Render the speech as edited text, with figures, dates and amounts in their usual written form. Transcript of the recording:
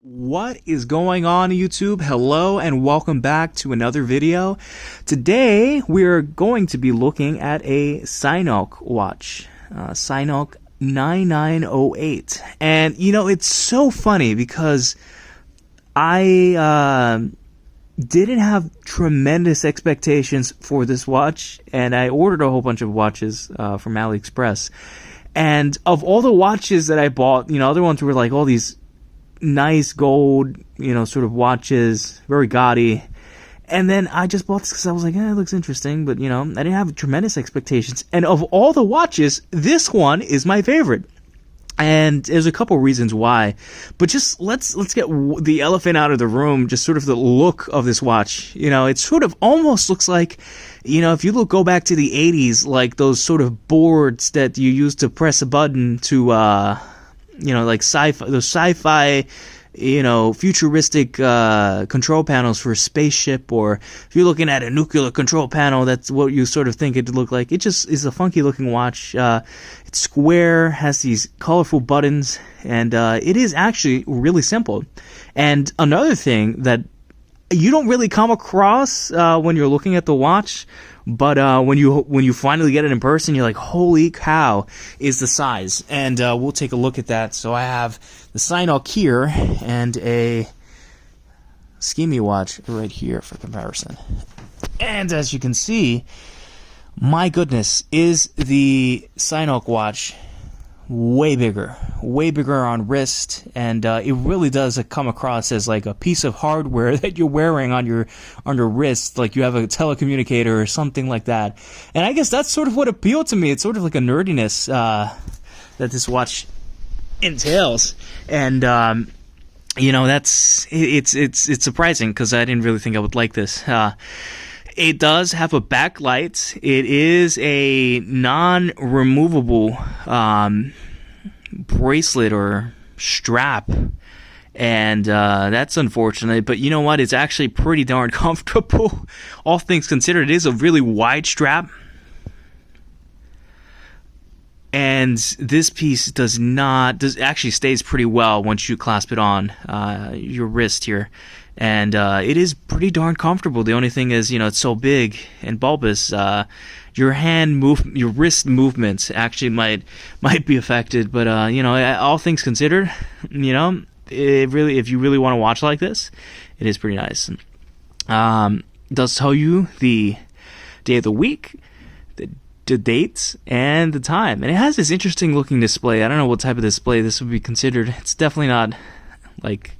What is going on, YouTube? Hello and welcome back to another video. Today we're going to be looking at a SYNOKE watch, SYNOKE 9908. And you know, it's so funny because I didn't have tremendous expectations for this watch, and I ordered a whole bunch of watches from AliExpress. And of all the watches that I bought, you know, other ones were like all these nice gold, you know, sort of watches, very gaudy. And then I just bought this because I was like, it looks interesting, but you know, I didn't have tremendous expectations. And of all the watches, this one is my favorite. And there's a couple reasons why, but just let's get the elephant out of the room. Just sort of the look of this watch. You know, it sort of almost looks like, you know, if you go back to the 80s, like those sort of boards that you used to press a button to, you know, like those sci-fi, you know, futuristic control panels for a spaceship, or if you're looking at a nuclear control panel, that's what you sort of think it'd look like. It just is a funky looking watch. It's square, has these colorful buttons, and it is actually really simple. And another thing that you don't really come across when you're looking at the watch, but when you finally get it in person, you're like, holy cow, is the size. And we'll take a look at that. So I have the SYNOKE here and a Skimmy watch right here for comparison. And as you can see, my goodness, is the SYNOKE watch way bigger on wrist, and it really does come across as like a piece of hardware that you're wearing on your wrist, like you have a telecommunicator or something like that. And I guess that's sort of what appealed to me. It's sort of like a nerdiness that this watch entails, and you know, it's surprising because I didn't really think I would like this. It does have a backlight. It is a non-removable bracelet or strap, and that's unfortunate. But you know what? It's actually pretty darn comfortable. All things considered, it is a really wide strap. And this piece actually stays pretty well once you clasp it on your wrist here. And it is pretty darn comfortable. The only thing is, you know, it's so big and bulbous. Your wrist movements actually might be affected. But you know, all things considered, you know, if you really want to watch like this, it is pretty nice. It does tell you the day of the week, the dates, and the time. And it has this interesting looking display. I don't know what type of display this would be considered. It's definitely not like